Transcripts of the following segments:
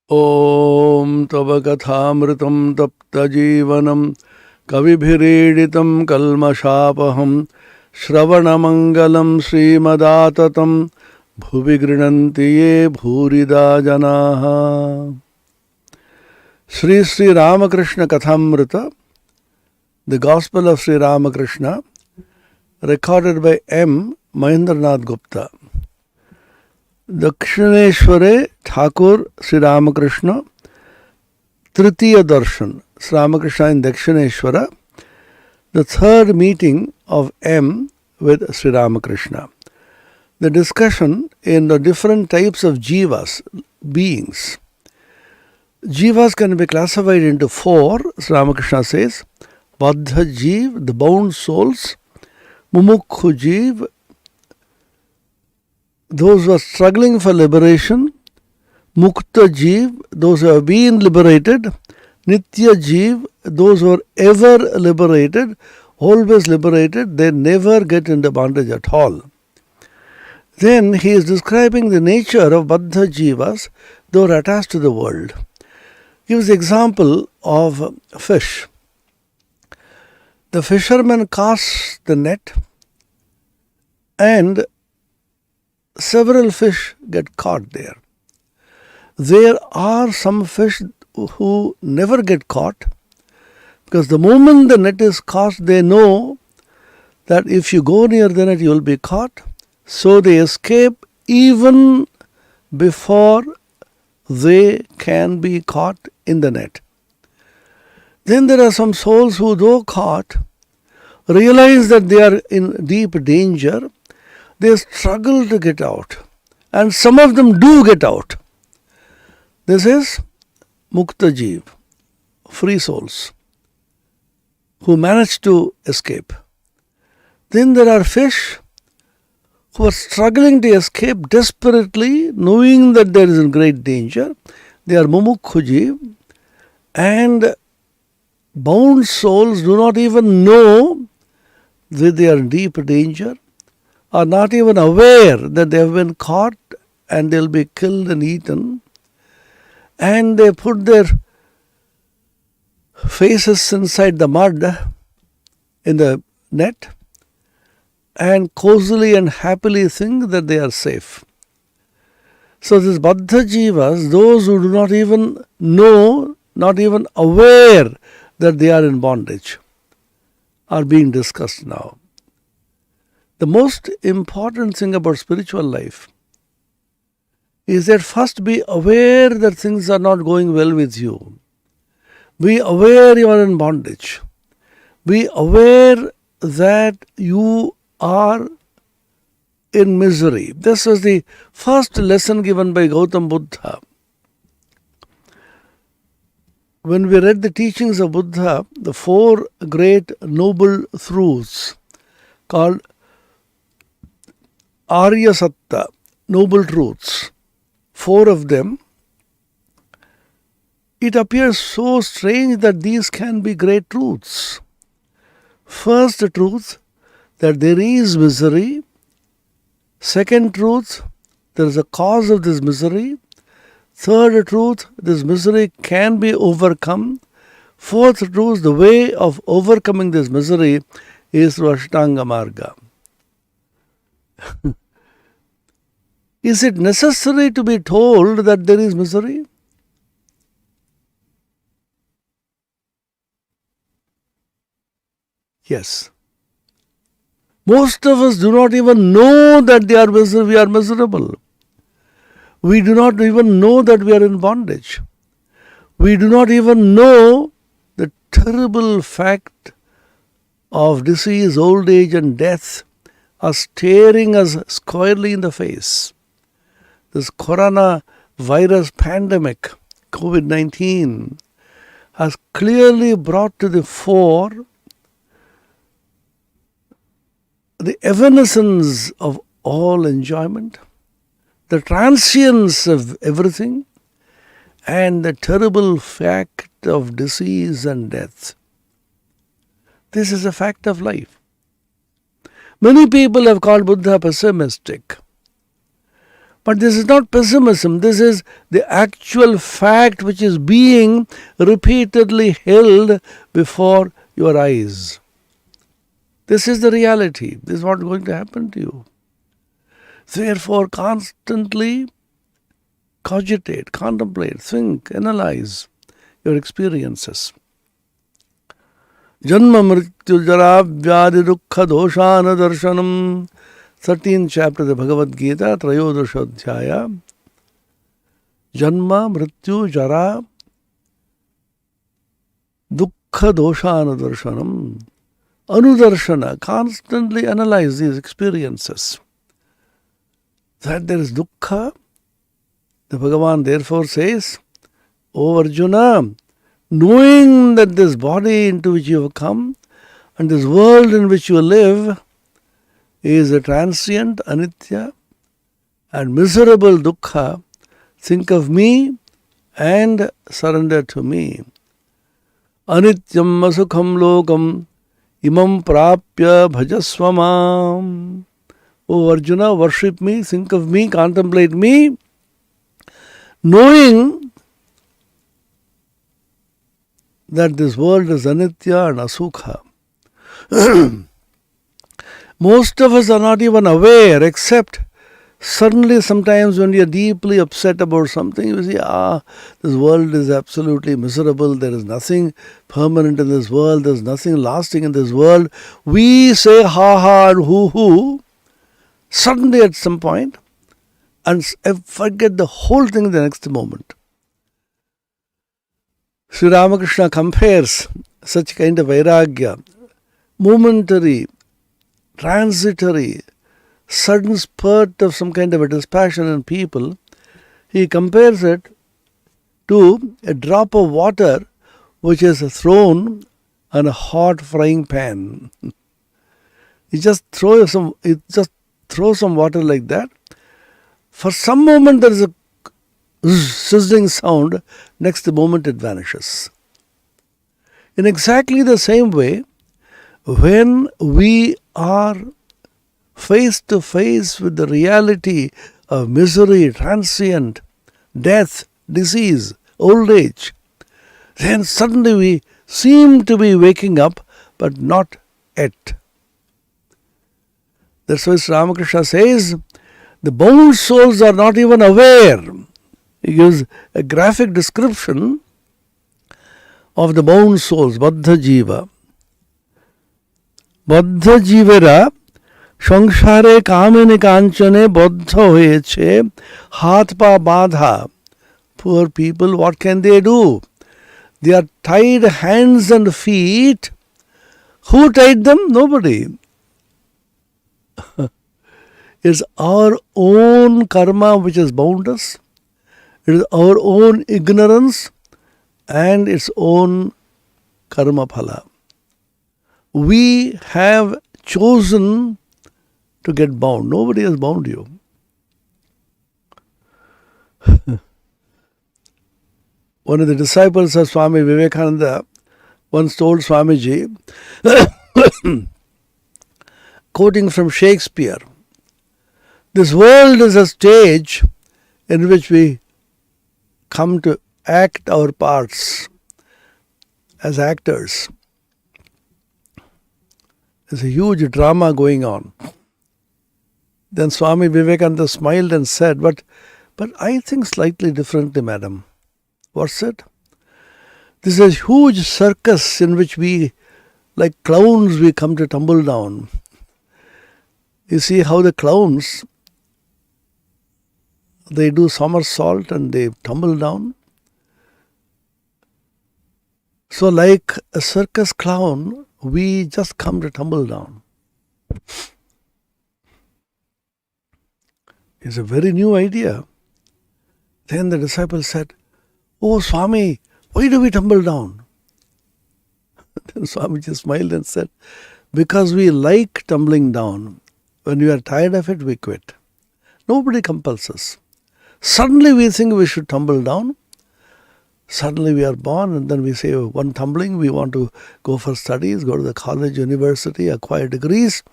Om Tava Kathamritam Tapta Jeevanam Kavibhireeditam Kalmashapaham Shravanamangalam Srimadaatatam Bhuvi Grinanti Ye Bhurida Janaha. Sri Sri Ramakrishna Kathamrita, the Gospel of Sri Ramakrishna, recorded by M. Mahendranath Gupta. Dakshineshware Thakur Sri Ramakrishna, Tritiya Darshan, Sri Ramakrishna in Dakshineshwara, the third meeting of M with Sri Ramakrishna. The discussion in the different types of jivas, beings. Jivas can be classified into four, Sri Ramakrishna says: Baddha Jeev, the bound souls; Mumukhu Jeev, those who are struggling for liberation; Mukta Jeev, those who have been liberated; Nitya Jeev, those who are ever liberated, always liberated, they never get into bondage at all. Then he is describing the nature of Baddha Jivas, they are attached to the world. Gives the example of fish. The fisherman casts the net and several fish get caught there. There are some fish who never get caught, because the moment the net is cast, they know that if you go near the net, you will be caught. So they escape even before they can be caught in the net. Then there are some souls who, though caught, realize that they are in deep danger. They struggle to get out, and some of them do get out. This is Mukta Jeev, free souls, who manage to escape. Then there are fish who are struggling to escape desperately, knowing that there is in great danger. They are Mumukhu Jeev, and bound souls do not even know that they are in deep danger, are not even aware that they have been caught and they will be killed and eaten. And they put their faces inside the mud in the net and cozily and happily think that they are safe. So these Baddha Jivas, those who do not even know, not even aware that they are in bondage, are being discussed now. The most important thing about spiritual life is that first be aware that things are not going well with you. Be aware you are in bondage. Be aware that you are in misery. This was the first lesson given by Gautam Buddha. When we read the teachings of Buddha, the four great noble truths called Arya Satta, noble truths, four of them, it appears so strange that these can be great truths. First truth, that there is misery. Second truth, there is a cause of this misery. Third truth, this misery can be overcome. Fourth truth, the way of overcoming this misery is through Ashtanga Marga. Is it necessary to be told that there is misery? Yes. Most of us do not even know that we are miserable. We do not even know that we are in bondage. We do not even know the terrible fact of disease, old age and death are staring us squarely in the face. This coronavirus pandemic, COVID-19, has clearly brought to the fore the evanescence of all enjoyment, the transience of everything, and the terrible fact of disease and death. This is a fact of life. Many people have called Buddha pessimistic. But this is not pessimism. This is the actual fact which is being repeatedly held before your eyes. This is the reality. This is what is going to happen to you. Therefore, constantly cogitate, contemplate, think, analyze your experiences. Janma mrityu jara vyadi dukkha doshana darshanam. 13th chapter of the Bhagavad Gita, Trayodasha Adhyaya. Janma mrityu jara dukkha doshana darshanam. Anudarshana, constantly analyze these experiences. That there is dukkha, the Bhagavan therefore says, O Arjuna, knowing that this body into which you have come and this world in which you live is a transient, anitya and miserable dukkha, think of me and surrender to me. Anityam asukham lokam imam prapya bhajasvamam. O Arjuna, worship me, think of me, contemplate me, knowing that this world is anitya and asukha. Most of us are not even aware, except suddenly sometimes when you are deeply upset about something, you say, this world is absolutely miserable, there is nothing permanent in this world, there is nothing lasting in this world. We say ha ha and hoo, suddenly at some point, and forget the whole thing the next moment. Sri Ramakrishna compares such kind of vairagya, momentary, transitory, sudden spurt of some kind of a dispassion in people. He compares it to a drop of water which is thrown on a hot frying pan. You just throw some water like that. For some moment there is a sizzling sound, next moment it vanishes. In exactly the same way, when we are face to face with the reality of misery, transient, death, disease, old age, then suddenly we seem to be waking up, but not yet. That's why Ramakrishna says, the bound souls are not even aware. He gives a graphic description of the bound souls, Baddha Jiva. Baddha Jivera সংসারে কামিনী কাঞ্চনে বদ্ধ হয়েছে হাত পা বাঁধা. Poor people, what can they do? They are tied hands and feet. Who tied them? Nobody. It's our own karma which has bound us. It is our own ignorance and its own karma phala. We have chosen to get bound. Nobody has bound you. One of the disciples of Swami Vivekananda once told Swamiji, quoting from Shakespeare, this world is a stage in which we come to act our parts as actors. There's a huge drama going on. Then Swami Vivekananda smiled and said, but I think slightly differently, madam. What's it? This is a huge circus in which we, like clowns, we come to tumble down. You see how the clowns, they do somersault and they tumble down. So like a circus clown, we just come to tumble down. It's a very new idea. Then the disciple said, "Oh Swami, why do we tumble down?" Then Swami just smiled and said, "Because we like tumbling down. When we are tired of it, we quit. Nobody compels us. Suddenly we think we should tumble down. Suddenly we are born and then we say, one tumbling, we want to go for studies, go to the college, university, acquire degrees.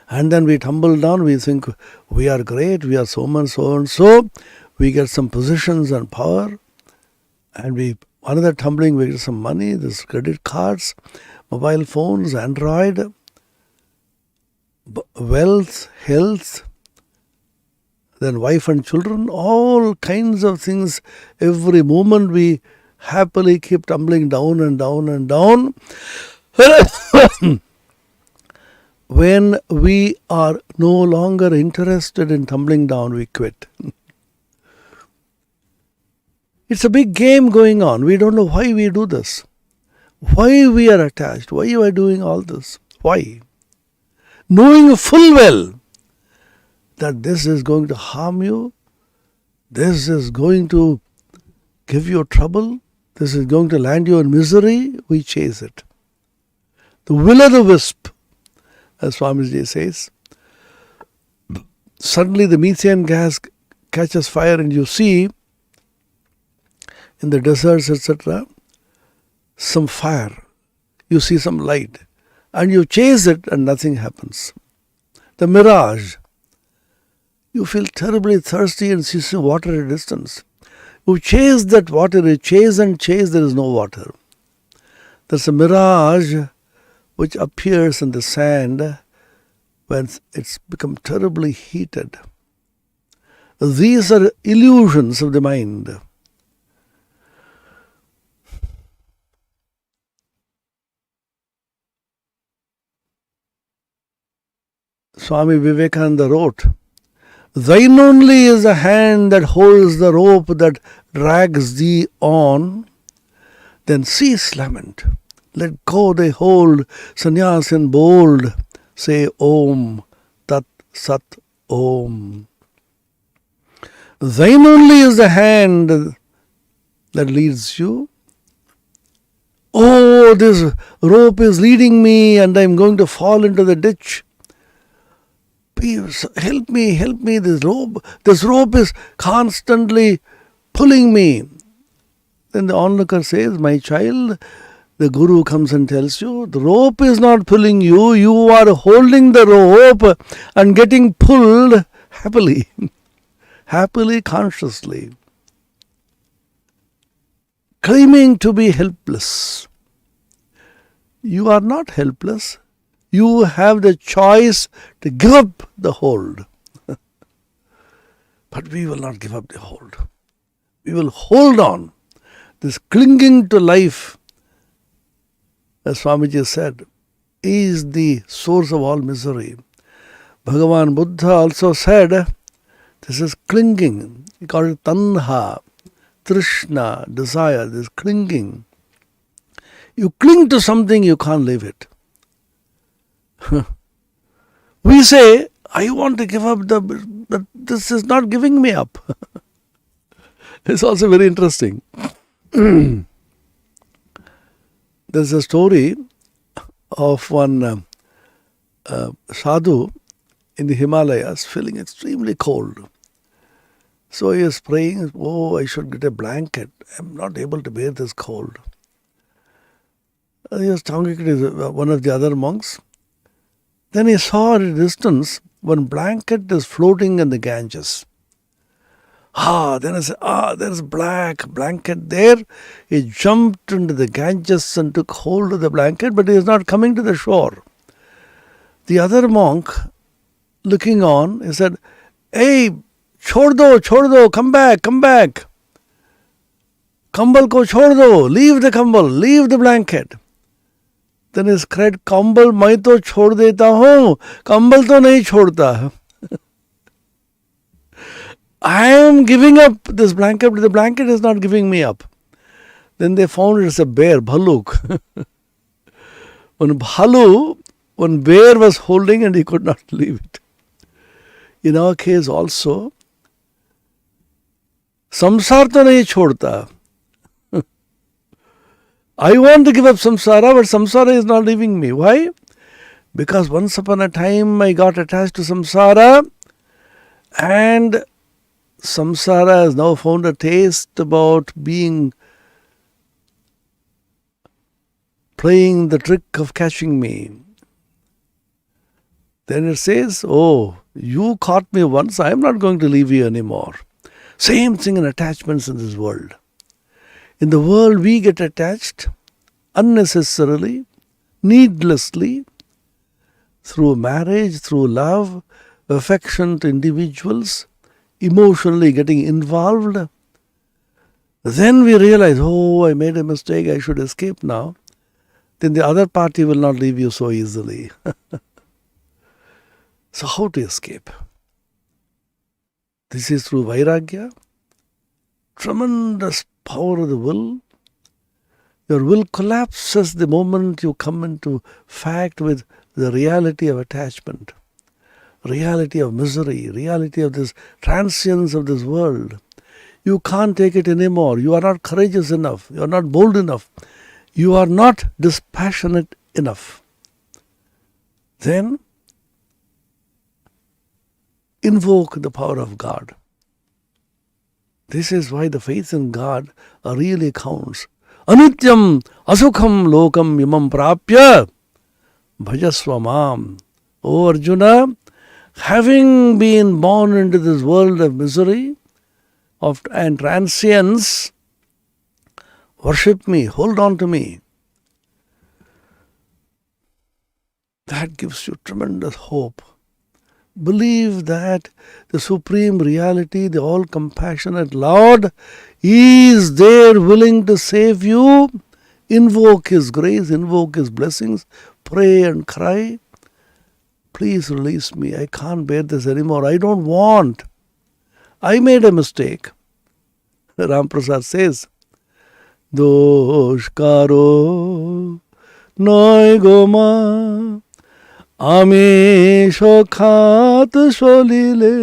And then we tumble down, we think we are great, we are so and so and so. We get some positions and power. And another tumbling, we get some money, there's credit cards, mobile phones, Android, wealth, health, then wife and children, all kinds of things. Every moment we happily keep tumbling down and down and down. When we are no longer interested in tumbling down, we quit. It's a big game going on. We don't know why we do this. Why we are attached. Why you are doing all this. Why? Knowing full well that this is going to harm you, this is going to give you trouble, this is going to land you in misery, we chase it. The will o' the wisp, as Swami says. Suddenly the methane gas catches fire and you see in the deserts, etc., some fire. You see some light. And you chase it and nothing happens. The mirage. You feel terribly thirsty and see some water at a distance. You chase that water, you chase and chase, there is no water. There's a mirage which appears in the sand when it's become terribly heated. These are illusions of the mind. Swami Vivekananda wrote, "Thine only is the hand that holds the rope that drags thee on. Then cease lament. Let go thy hold, sannyasin bold. Say Om, Tat Sat Om. Thine only is the hand that leads you. Oh, this rope is leading me and I am going to fall into the ditch. Please, help me, this rope is constantly pulling me." Then the onlooker says, "My child," the Guru comes and tells you, the rope is not pulling you, you are holding the rope and getting pulled happily, consciously, claiming to be helpless. You are not helpless. You have the choice to give up the hold. But we will not give up the hold. We will hold on. This clinging to life, as Swamiji said, is the source of all misery. Bhagavan Buddha also said, this is clinging. He called it tanha, trishna, desire, this clinging. You cling to something, you can't leave it. We say, I want to give up, but this is not giving me up. It's also very interesting. There's a story of one sadhu in the Himalayas feeling extremely cold. So he is praying, oh, I should get a blanket. I'm not able to bear this cold. He was talking to one of the other monks. Then he saw at a distance one blanket is floating in the Ganges. Then I said, there's a black blanket there. He jumped into the Ganges and took hold of the blanket, but he is not coming to the shore. The other monk, looking on, he said, "Hey, chhod do, come back. Kambal ko chhod do, leave the kambal, leave the blanket." Then he cried, "Kambal मैं तो छोड़ देता हूँ, kambal तो नहीं छोड़ता." I am giving up this blanket, but the blanket is not giving me up. Then they found it's a bear, bhaluk. One bear was holding and he could not leave it. In our case also, samsar to nahi chhodta. I want to give up samsara, but samsara is not leaving me. Why? Because once upon a time I got attached to samsara, and samsara has now found a taste about playing the trick of catching me. then it says, oh, you caught me once, I am not going to leave you anymore. Same thing in attachments in this world. In the world, we get attached unnecessarily, needlessly, through marriage, through love, affection to individuals, emotionally getting involved. Then we realize, oh, I made a mistake, I should escape now. Then the other party will not leave you so easily. So how to escape? This is through Vairagya, tremendous power of the will. Your will collapses the moment you come into fact with the reality of attachment, reality of misery, reality of this transience of this world. You can't take it anymore. You are not courageous enough. You are not bold enough. You are not dispassionate enough. Then invoke the power of God. This is why the faith in God really counts. Anityam asukham lokam imam prapya bhajasva mam. O Arjuna, having been born into this world of misery and transience, worship me, hold on to me. That gives you tremendous hope. Believe that the Supreme Reality, the all-compassionate Lord, is there willing to save you. Invoke His grace, invoke His blessings, pray and cry. Please release me. I can't bear this anymore. I don't want. I made a mistake. Ramprasad says, Dosh karo noy goma আমি সখাত সলিলে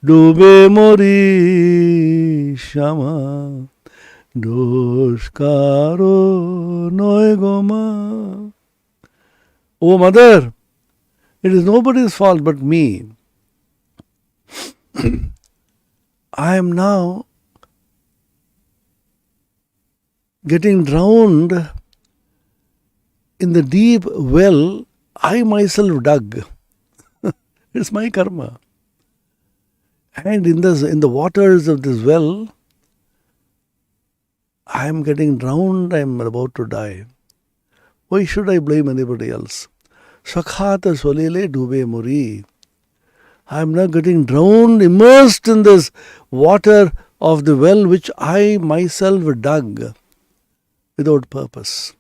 ডুবে মরি শ্যামা দোষ কারো নয় গো মা. Oh mother, it is nobody's fault but me. I am now getting drowned in the deep well I myself dug. It's my karma. And in the waters of this well, I am getting drowned, I am about to die. Why should I blame anybody else? Sakhata solile dube muri. I am now getting drowned, immersed in this water of the well which I myself dug without purpose.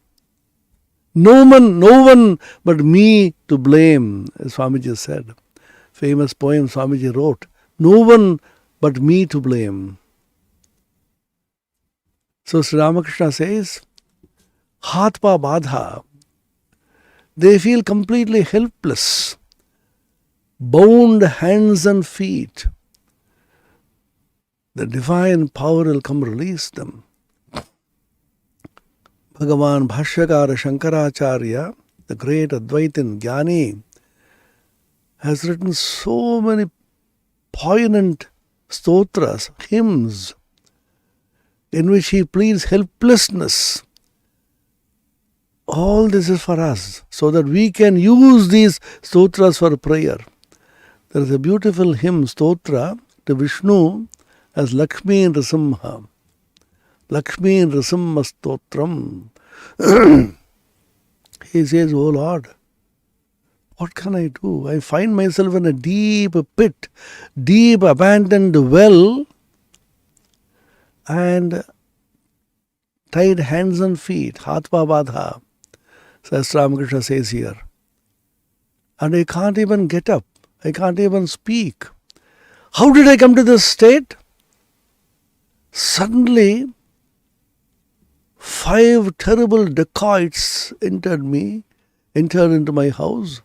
No one but me to blame, as Swamiji said. Famous poem Swamiji wrote. No one but me to blame. So Sri Ramakrishna says, Hatpa Badha. They feel completely helpless, bound hands and feet. The divine power will come release them. Bhagavan Bhashyakara Shankaracharya, the great Advaitin Jnani, has written so many poignant stotras, hymns, in which he pleads helplessness. All this is for us, so that we can use these stotras for prayer. There is a beautiful hymn, stotra, to Vishnu as Lakshmi and Nrisimha. Lakshmi and Nrisimha stotram. He says, oh Lord, what can I do? I find myself in a deep pit, deep abandoned well, and tied hands and feet, hatpa badha, as Ramakrishna says here. And I can't even get up. I can't even speak. How did I come to this state? Suddenly, 5 terrible dacoits entered into my house.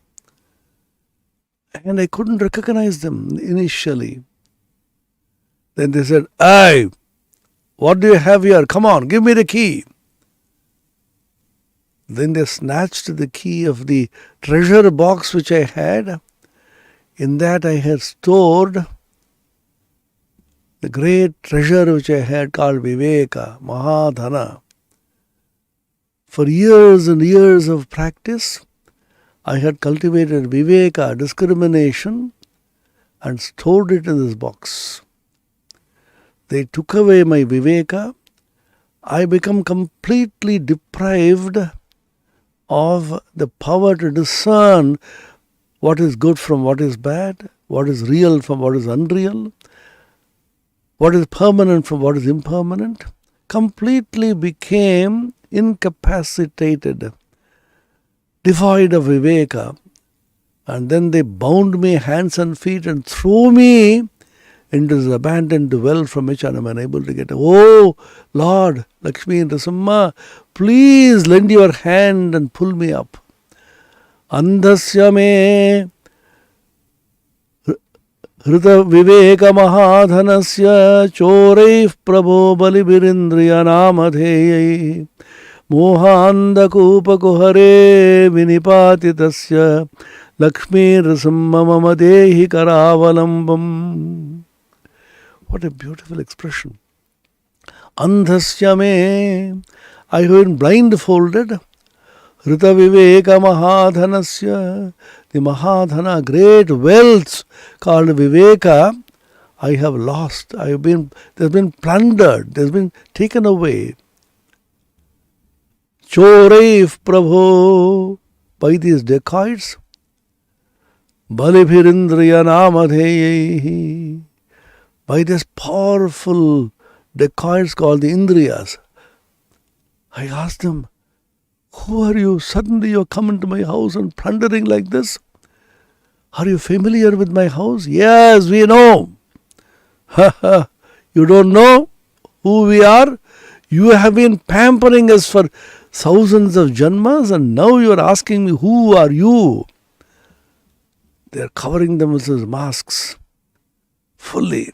And I couldn't recognize them initially. Then they said, "Hey, what do you have here? Come on, give me the key." Then they snatched the key of the treasure box which I had. In that I had stored the great treasure which I had called Viveka, Mahadhana. For years and years of practice, I had cultivated viveka, discrimination, and stored it in this box. They took away my viveka. I become completely deprived of the power to discern what is good from what is bad, what is real from what is unreal, what is permanent from what is impermanent. Completely became incapacitated, devoid of viveka. And then they bound me hands and feet and threw me into this abandoned well from which I am unable to get. Oh Lord, Lakshmi and Nrsimha, please lend your hand and pull me up. Andhasya me Hrita viveka mahadhanasya choreif prabho balibirindriya namadheyai mohanda kupa kuhare vinipatitasya Lakshmi Nrsimha mama dehi karavalambam. What a beautiful expression. Andhasya me, I have been blindfolded. Hrita viveka mahadhanasya, the mahadhana, great wealth called viveka, I have lost. There's been plundered, there's been taken away. Choreif prabho, by these dacoits, balibhirindriya namadheyehi, by this powerful dacoits called the Indriyas. I asked them, who are you? Suddenly you come into my house and plundering like this. Are you familiar with my house? Yes, we know. You don't know who we are? You have been pampering us for thousands of janmas and now you are asking me, who are you? They are covering themselves with masks fully.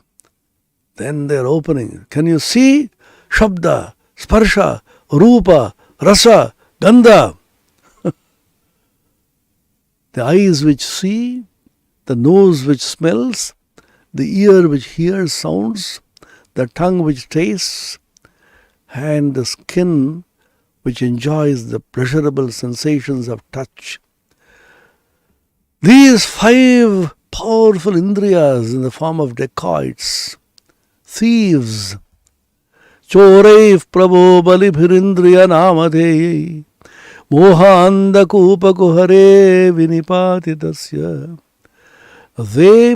Then they are opening. Can you see? Shabda, Sparsha, Rupa, Rasa, Gandha. The eyes which see, the nose which smells, the ear which hears sounds, the tongue which tastes, and the skin which enjoys the pleasurable sensations of touch. These 5 powerful indriyas in the form of dacoits, thieves, choreif prabho balibhirindriya namadheyi, mohanda kupa kuhare vinipatitasya. They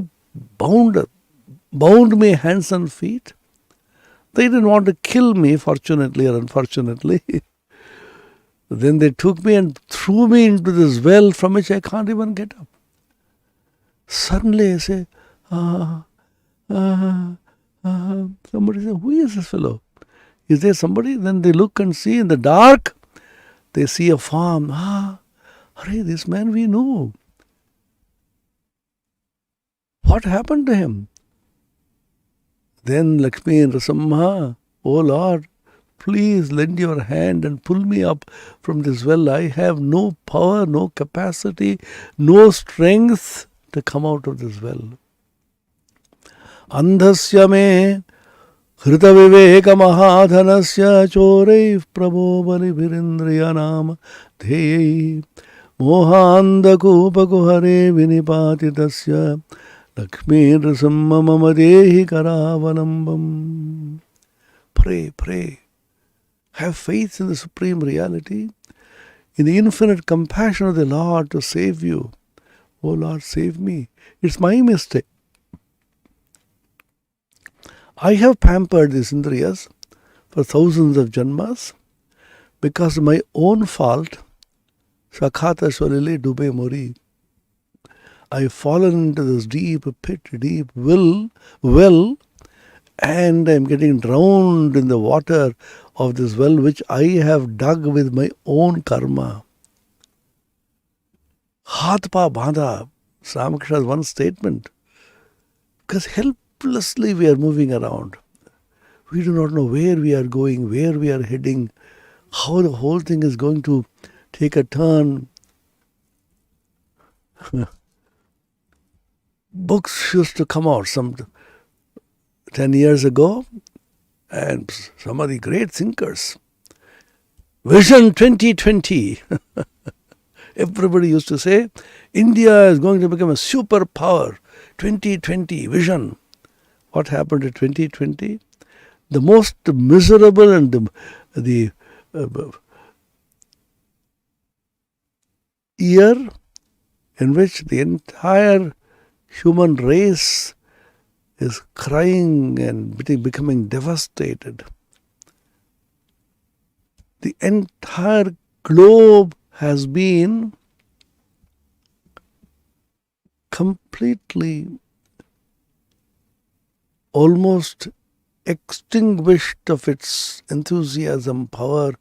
bound me hands and feet. They didn't want to kill me, fortunately or unfortunately. Then they took me and threw me into this well from which I can't even get up. Suddenly I say, somebody says, who is this fellow? Is there somebody? Then they look and see in the dark, they see a form. Arya, this man we know. What happened to him? Then Lakshmi and Nrsimha, oh Lord, please lend your hand and pull me up from this well. I have no power, no capacity, no strength to come out of this well. Andhasya me Hrita viveka mahadhanasya choreif prabho balibhirindriya nama dheyai mohanda kupa kuhare vinipatitasya Lakshmi Nrsimha mama dehi karavalambam. Pray, pray. Have faith in the supreme reality, in the infinite compassion of the Lord to save you. Oh Lord, save me. It's my mistake. I have pampered these indriyas for thousands of janmas because of my own fault. Shakhata sholile dube mori. I have fallen into this deep pit, deep well, and I am getting drowned in the water of this well which I have dug with my own karma. Haath pa bandha, Ramakrishna's one statement. Because helplessly we are moving around. We do not know where we are going, where we are heading, how the whole thing is going to take a turn. Books used to come out some 10 years ago, and some of the great thinkers. Vision 2020. Everybody used to say, India is going to become a superpower. 2020 vision. What happened to 2020? The most miserable and the year in which the entire human race is crying and becoming devastated. The entire globe has been completely almost extinguished of its enthusiasm, power,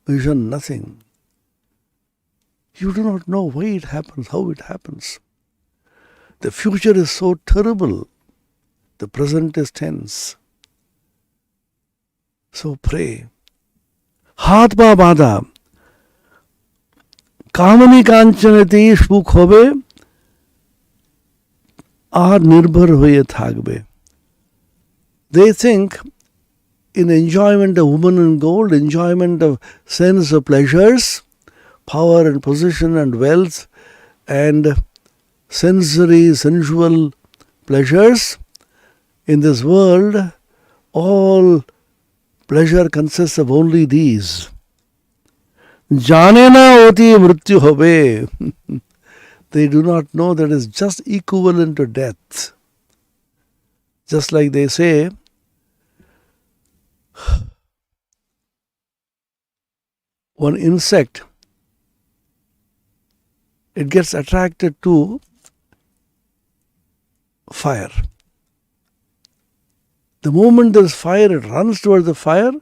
vision, nothing. You do not know why it happens, how it happens. The future is so terrible. The present is tense. So pray. हाथ पा बांधा कामनी कांचनते सुख होबे আর নির্ভর হয়ে থাকবে. They think in enjoyment of woman and gold, enjoyment of sense of pleasures, power and position and wealth and sensory, sensual pleasures. In this world, all pleasure consists of only these. জানে না অতি মৃত্যু হবে. They do not know that it's just equivalent to death. Just like they say, one insect, it gets attracted to fire. The moment there's fire, it runs towards the fire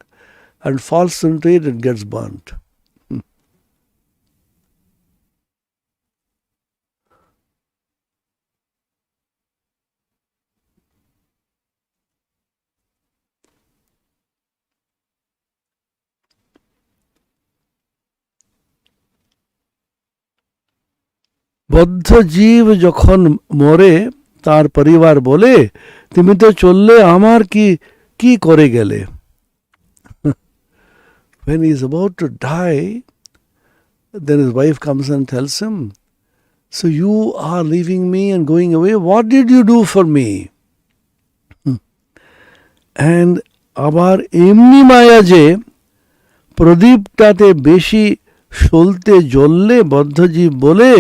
and falls into it and gets burnt. বদ্ধ জীব যখন মরে তার পরিবার বলে তুমি তো চললে আমার কি কি করে গেলে. When he is about to die, then his wife comes and tells him, so you are leaving me and going away, what did you do for me? And আবার এমনি মায়া যে প্রদীপটাতে বেশি সলতে জ্বললে বদ্ধজীব বলে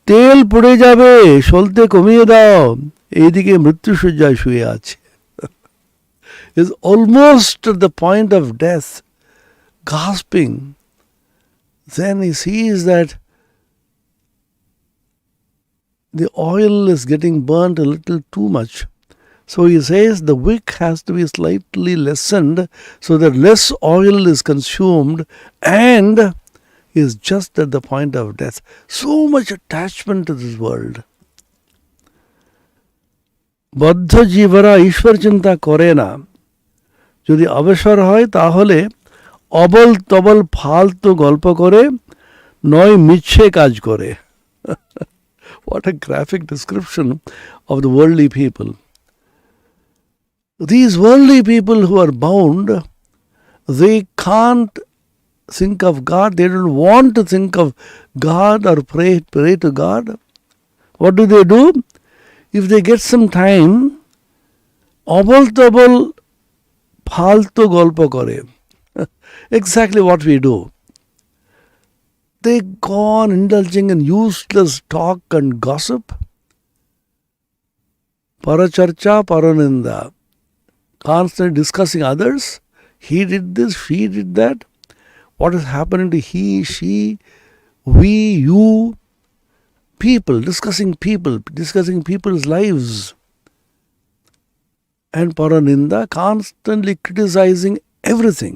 তেল পড়ে যাবে সলতে কমিয়ে দাও এইদিকে মৃত্যুশয্যায় শুয়ে আছে. Is almost at the point of death, gasping. Then he sees that the oil is getting burnt a little too much. So he says the wick has to be slightly lessened so that less oil is consumed and is just at the point of death. So much attachment to this world. বদ্ধ জীবরা ঈশ্বর চিন্তা করে না. যদি অবসর হয় তাহলে of all তবল ফালতু গল্প করে নয় মিছে কাজ করে. What a graphic description of the worldly people. These worldly people who are bound, they can't think of God, they don't want to think of God or pray to God. What do? If they get some time, অবল তবল ফালতু গল্প করে. Exactly what we do. They go on indulging in useless talk and gossip. Paracharcha, paraninda. Constantly discussing others. He did this, she did that. What is happening to he, she, we, you. Discussing people's lives. And paraninda, constantly criticizing everything.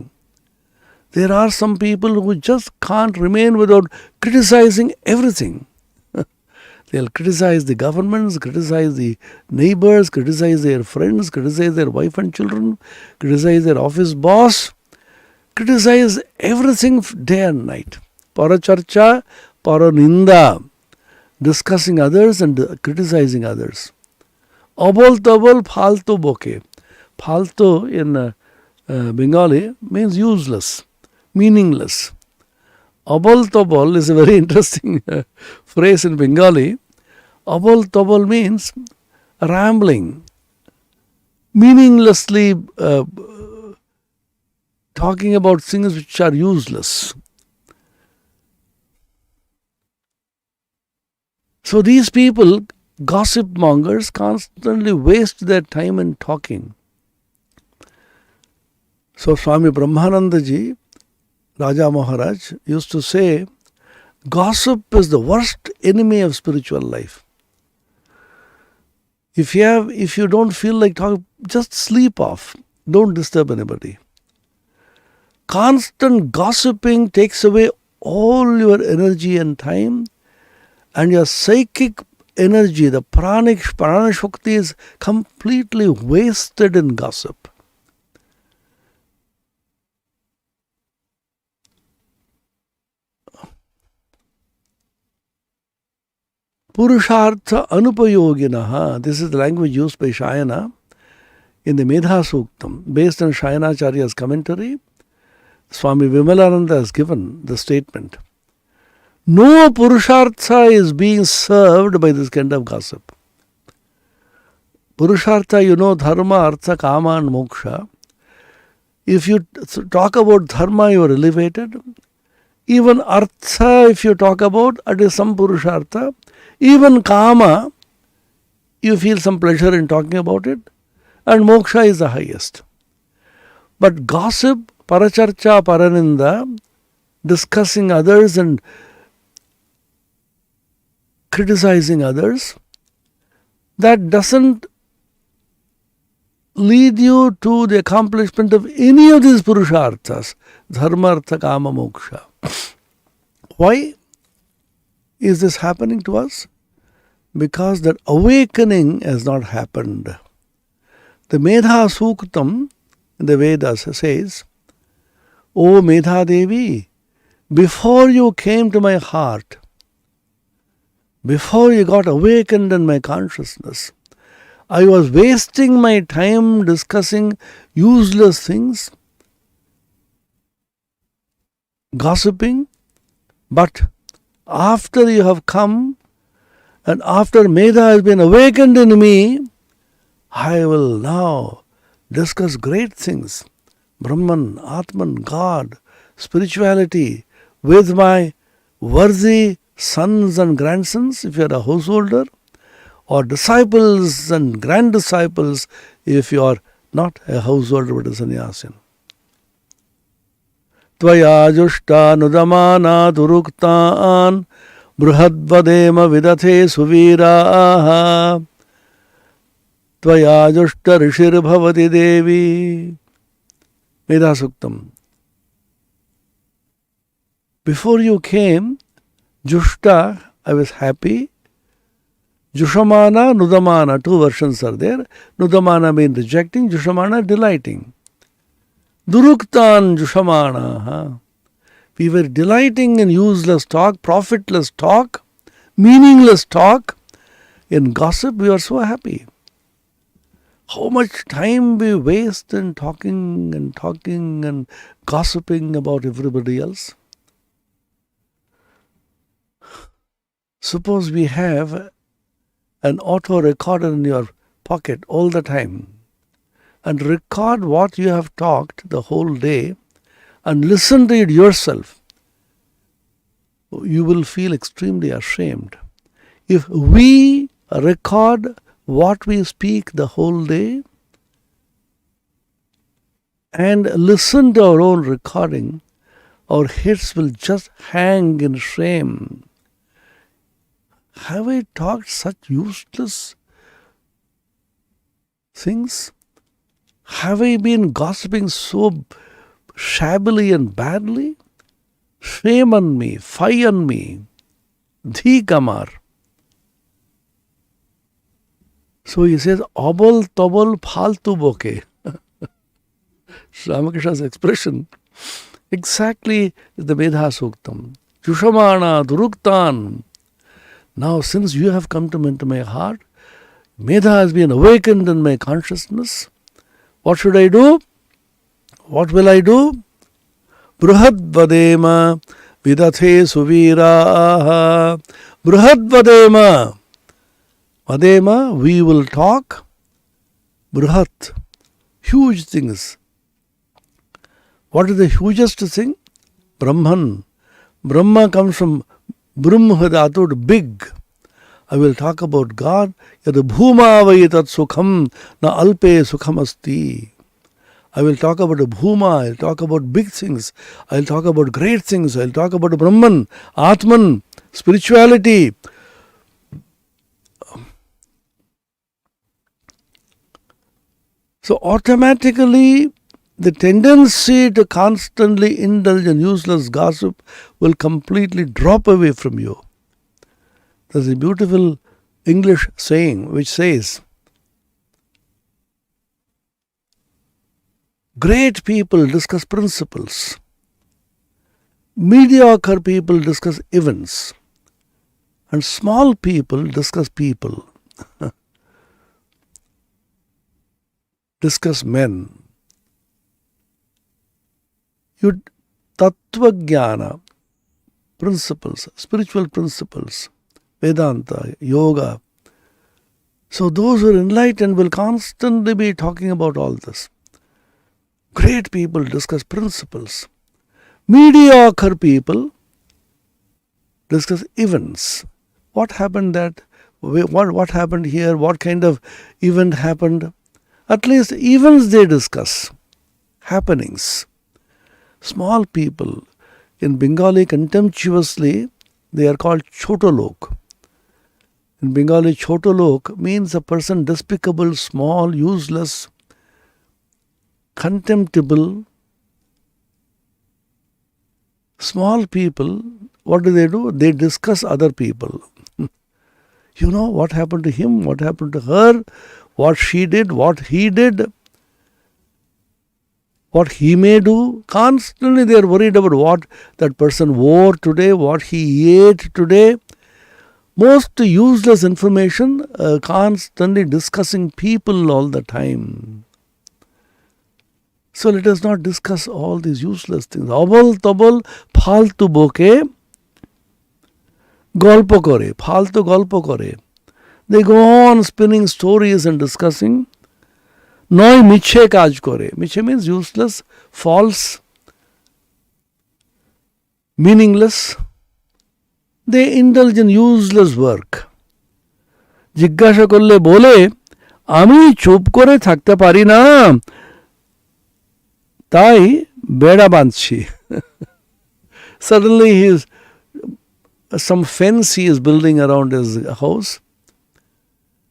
There are some people who just can't remain without criticizing everything. They'll criticize the governments, criticize the neighbors, criticize their friends, criticize their wife and children, criticize their office boss, criticize everything day and night. Paracharcha, paraninda, discussing others and criticizing others. Abol tabol phaltu boke. Phaltu in Bengali means useless, meaningless. Abol tobol is a very interesting phrase in Bengali. Abol tobol means rambling, meaninglessly talking about things which are useless. So these people, gossip mongers, constantly waste their time in talking. So Swami Brahmananda-ji, Raja Maharaj, used to say, gossip is the worst enemy of spiritual life. If you don't feel like talking, just sleep off. Don't disturb anybody. Constant gossiping takes away all your energy and time, and your psychic energy, the prana shakti, is completely wasted in gossip. Purushartha anupayoginaha. This is the language used by Shayana in the Medha Suktam. Based on Shayanacharya's commentary, Swami Vimalananda has given the statement. No Purushartha is being served by this kind of gossip. Purushartha, dharma, artha, kama and moksha. If you talk about dharma, you are elevated. Even artha, if you talk about, it is some Purushartha. Even kama, you feel some pleasure in talking about it. And moksha is the highest. But gossip, paracharcha, paraninda, discussing others and criticizing others, that doesn't lead you to the accomplishment of any of these purusharthas, dharma, artha, kama, moksha. Why is this happening to us? Because that awakening has not happened. The Medha Suktam in the Vedas says, O Medha Devi, before you came to my heart, before you got awakened in my consciousness, I was wasting my time discussing useless things, gossiping, but after you have come and after Medha has been awakened in me, I will now discuss great things, Brahman, Atman, God, spirituality, with my worthy sons and grandsons, if you are a householder, or disciples and grand disciples, if you are not a householder but a sannyasin. Tvaya jushta nudamana duruktaan bruhadvadema vidathe suviraha Tvaya jushta rishir bhavati devi. Medha Suktam. Before you came, Jushta, I was happy. Jushamana, Nudamana, two versions are there. Nudamana means rejecting, Jushamana delighting. Duruktan Jushamana. We were delighting in useless talk, profitless talk, meaningless talk. In gossip, we are so happy. How much time we waste in talking and gossiping about everybody else. Suppose we have an auto recorder in your pocket all the time and record what you have talked the whole day and listen to it yourself. You will feel extremely ashamed. If we record what we speak the whole day and listen to our own recording, our heads will just hang in shame. Have I talked such useless things? Have I been gossiping so shabbily and badly? Shame on me, fie on me, dhi kamar. So he says, Abol tobol phaltu boke. Ramakrishna's expression exactly is the Medha Suktam. Jushamana duruktan. Now, since you have come into my heart, Medha has been awakened in my consciousness. What should I do? What will I do? Bruhad vadema Vidathe suviraha Brihad vadema. Vadema, we will talk. Brihat, huge things. What is the hugest thing? Brahman. Brahma comes from Brahma Dhatu, big. I will talk about God. Yad bhuma vayitat sukham na alpe sukham asti. I will talk about the bhuma, I will talk about big things, I will talk about great things, I will talk about Brahman, Atman, spirituality. So automatically the tendency to constantly indulge in useless gossip will completely drop away from you. There's a beautiful English saying which says, great people discuss principles, mediocre people discuss events, and small people discuss people, discuss men. You Tattva Jnana, principles, spiritual principles, Vedanta, Yoga. So those who are enlightened will constantly be talking about all this. Great people discuss principles. Mediocre people discuss events. What happened what happened here? What kind of event happened? At least events they discuss. Happenings. Small people, in Bengali contemptuously, they are called Chotolok. In Bengali, Chotolok means a person despicable, small, useless, contemptible. Small people, what do? They discuss other people. You know what happened to him, what happened to her, what she did, what he did, what he may do. Constantly they are worried about what that person wore today, what he ate today. Most useless information, constantly discussing people all the time. So let us not discuss all these useless things. Abal tabal faltu boke golpo kore, faltu golpo kore. They go on spinning stories and discussing. Noi miche kaj kore. Miche means useless, false, meaningless. They indulge in useless work. Jigyasha korle bole, ami chup kore thakte pari na, tai beda bandchi. Suddenly he is some fence he is building around his house.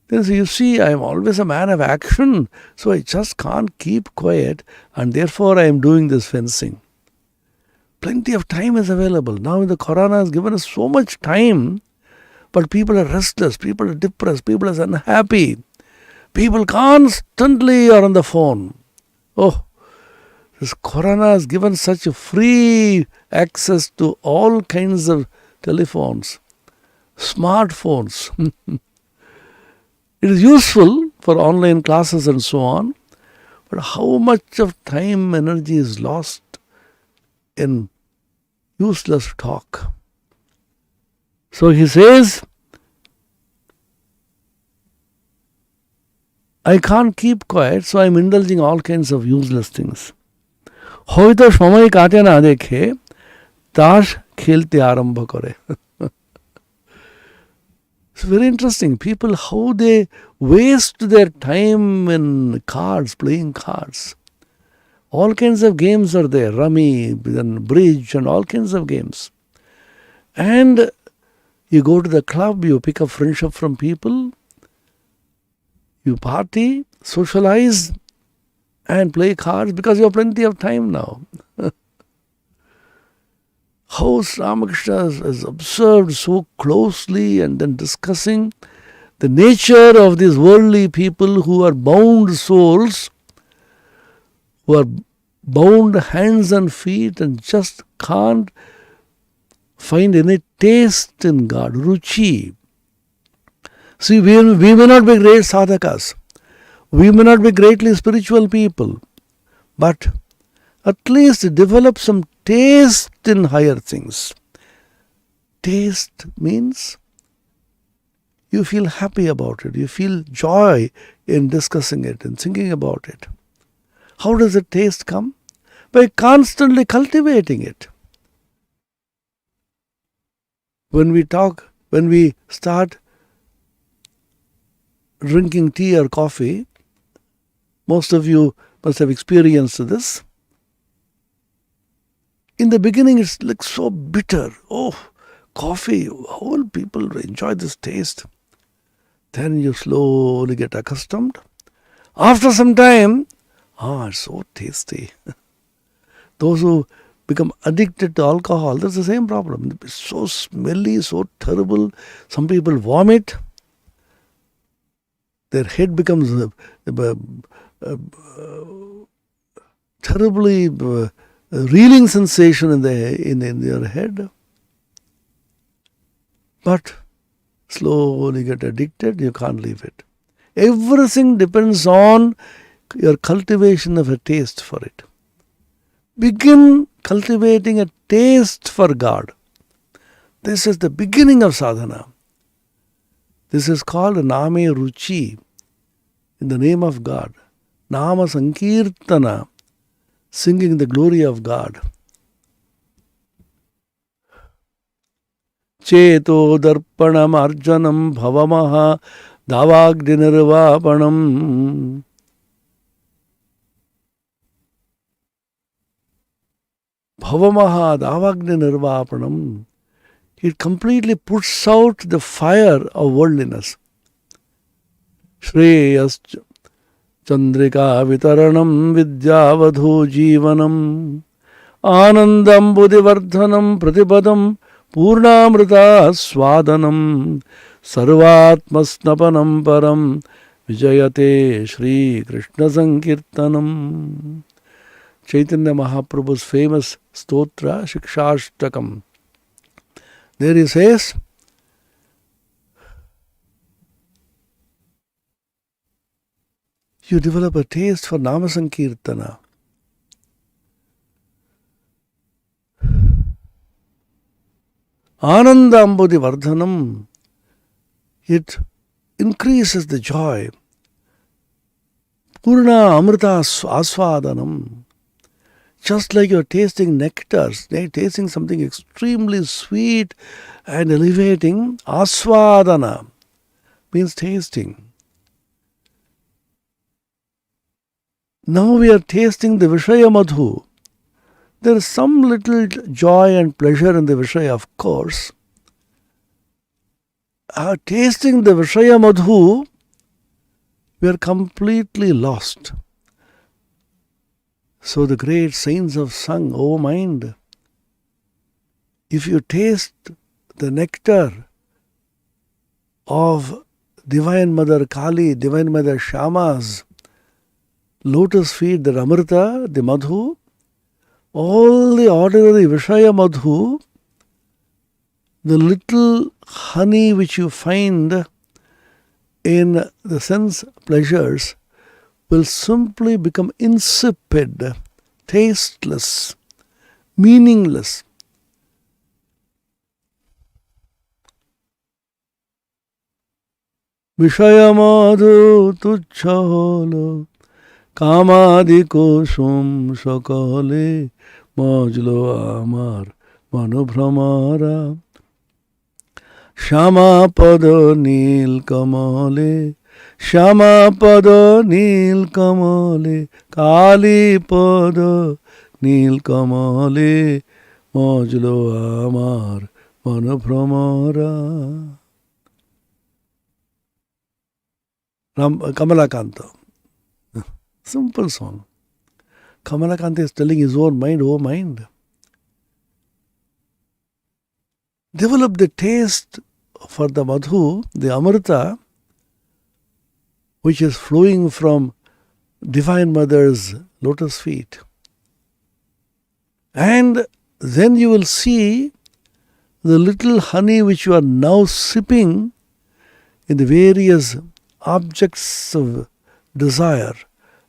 Then you see, I am always a man of action, so I just can't keep quiet, and therefore I am doing this fencing. Plenty of time is available. Now the Corona has given us so much time, but people are restless, people are depressed, people are unhappy. People constantly are on the phone. Oh, this Corona has given such a free access to all kinds of telephones, smartphones. It is useful for online classes and so on, but how much of time, energy is lost in useless talk. So he says, I can't keep quiet, so I am indulging all kinds of useless things. হয়তো সময় কাটে না দেখে তাস খেলতে আরম্ভ করে. It's very interesting. People, how they waste their time in cards, playing cards. All kinds of games are there, rummy and bridge and all kinds of games. And you go to the club, you pick up friendship from people, you party, socialize, and play cards because you have plenty of time now. How Ramakrishna has observed so closely and then discussing the nature of these worldly people who are bound souls, who are bound hands and feet and just can't find any taste in God, ruchi. See, we may not be great sadhakas, we may not be greatly spiritual people, but at least develop some taste in higher things. taste means you feel happy about it. You feel joy in discussing it and thinking about it. How does the taste come? By constantly cultivating it. When we start drinking tea or coffee, most of you must have experienced this. In the beginning, it's like so bitter. Oh, coffee, how will people enjoy this taste? Then you slowly get accustomed. After some time, it's so tasty. Those who become addicted to alcohol, that's the same problem. It's so smelly, so terrible. Some people vomit. Their head becomes terribly reeling sensation in their head. But slowly get addicted, you can't leave it. Everything depends on your cultivation of a taste for it. Begin cultivating a taste for God. This is the beginning of sadhana. This is called Name Ruchi, in the name of God. Nama Sankirtana, singing the glory of God. Cheto Darpanam Arjanam Bhavamaha Davagdinirvapanam. Bhavamaha Davagdinirvapanam. It completely puts out the fire of worldliness. Shreyas Chandrika Vitaranam Vidyavadhu Jivanam Anandam Buddhivardhanam Pratipadam Purnamrita Swadanam Sarvatmasnapanam Param Vijayate Shri Krishna Sankirtanam. Chaitanya Mahaprabhu's famous stotra Shikshashtakam. There he says, you develop a taste for Nama Sankirtana. Ananda Ambudhi Vardhanam. It increases the joy. Purna Amrita Aswadanam. Just like you're tasting nectars, tasting something extremely sweet and elevating, aswadana means tasting. Now we are tasting the Vishaya Madhu. There is some little joy and pleasure in the Vishaya, of course. Tasting the Vishaya Madhu, we are completely lost. So the great saints have sung, O mind, if you taste the nectar of Divine Mother Kali, Divine Mother Shama's lotus feet, the Amrita, the Madhu, all the ordinary Vishaya Madhu, the little honey which you find in the sense pleasures, will simply become insipid, tasteless, meaningless. Vishaya madhu tuchha holo, kamadi kushum sakale, majlo amar manubhramara, shama pada nil kamale, Shama pada nil kamale, Kali pada nil kamale, Majlo amar manabhramara. Kamalakanta. Simple song. Kamalakanta is telling his own mind, oh mind. Develop the taste for the Madhu, the Amrita, which is flowing from Divine Mother's lotus feet. And then you will see the little honey which you are now sipping in the various objects of desire,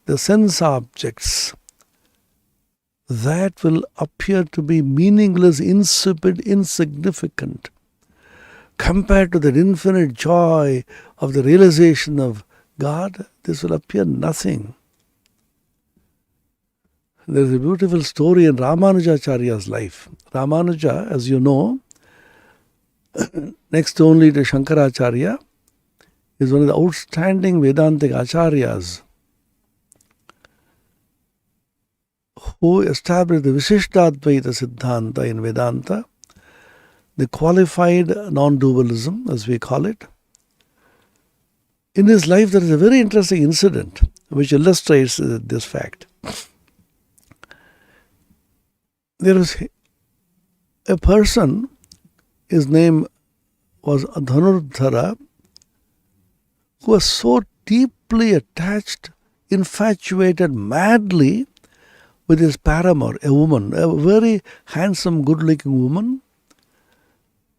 the sense objects, that will appear to be meaningless, insipid, insignificant. compared to the infinite joy of the realization of God, this will appear nothing. There is a beautiful story in Ramanujacharya's life. Ramanuja, as you know, next only to Shankaracharya, is one of the outstanding Vedantic acharyas who established the Vishishtadvaita Siddhanta in Vedanta, the qualified non-dualism, as we call it. In his life, there is a very interesting incident which illustrates this fact. There was a person, his name was Dhanurdhara, who was so deeply attached, infatuated madly with his paramour, a woman, a very handsome, good-looking woman.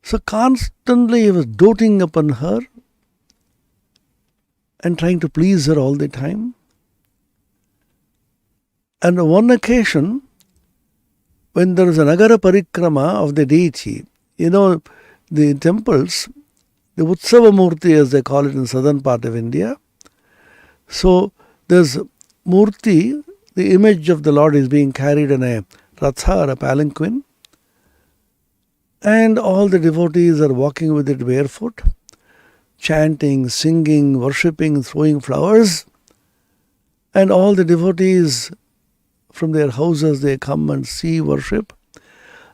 So constantly he was doting upon her and trying to please her all the time. And on one occasion, when there was a Nagara Parikrama of the deity, you know, the temples, the Utsava Murti as they call it in southern part of India. So there's Murti, the image of the Lord is being carried in a Ratha or a palanquin, and all the devotees are walking with it barefoot, chanting, singing, worshipping, throwing flowers, and all the devotees from their houses, they come and see worship.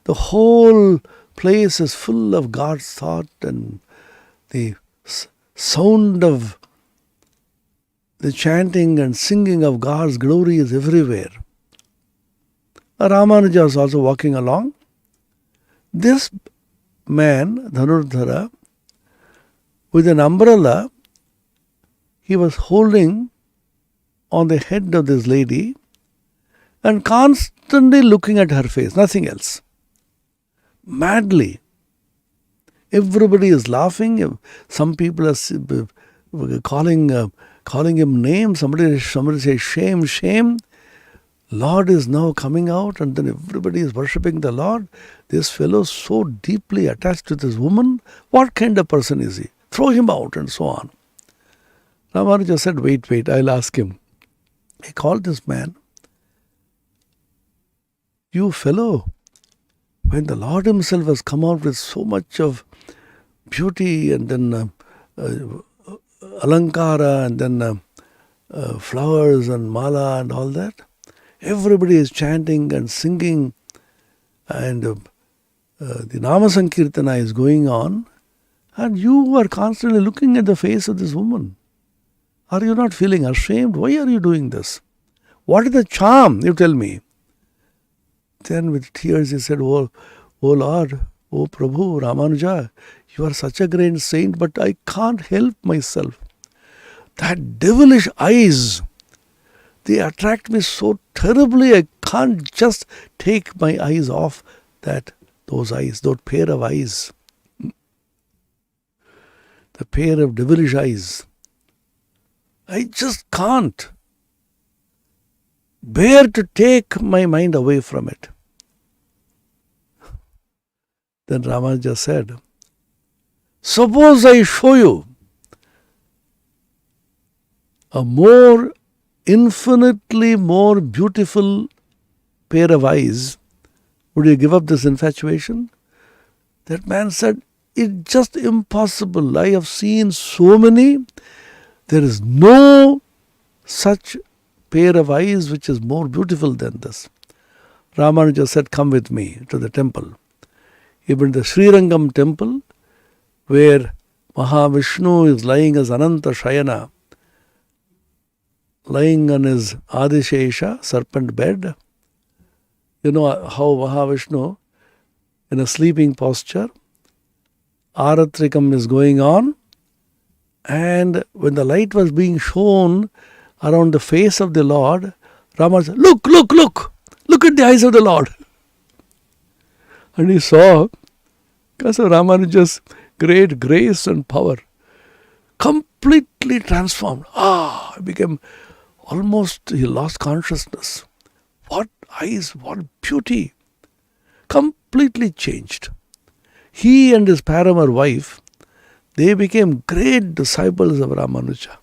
The whole place is full of God's thought, and the sound of the chanting and singing of God's glory is everywhere. Ramanuja was also walking along. This man, Dhanurdhara, with an umbrella, he was holding on the head of this lady and constantly looking at her face, nothing else. Madly. Everybody is laughing. Some people are calling him names. Somebody says, shame, shame. Lord is now coming out, and then everybody is worshipping the Lord. This fellow is so deeply attached to this woman. What kind of person is he? Throw him out, and so on. Ramanuja said, wait, I'll ask him. He called this man. You fellow, when the Lord himself has come out with so much of beauty and then alankara and then flowers and mala and all that, everybody is chanting and singing, and the Nama Sankirtana is going on, and you are constantly looking at the face of this woman. Are you not feeling ashamed? Why are you doing this? What is the charm? You tell me. Then with tears he said, Oh Lord, Oh Prabhu, Ramanuja, you are such a great saint, but I can't help myself. That devilish eyes, they attract me so terribly, I can't just take my eyes off those eyes, those pair of eyes. The pair of devilish eyes. I just can't bear to take my mind away from it. Then Ramanuja said, suppose I show you a infinitely more beautiful pair of eyes, would you give up this infatuation? That man said, it's just impossible. I have seen so many. There is no such pair of eyes which is more beautiful than this. Ramanuja said, come with me to the temple. Even the Srirangam temple, where Mahavishnu is lying as Ananta Shayana, lying on his Adishesha, serpent bed. You know how Mahavishnu, in a sleeping posture, Aratrikam is going on, and when the light was being shown around the face of the Lord, Rama said, look at the eyes of the Lord. And he saw, because of Ramanuja's great grace and power, completely transformed. He became he lost consciousness. What eyes, what beauty. Completely changed. He and his paramour wife They became great disciples of Ramanuja.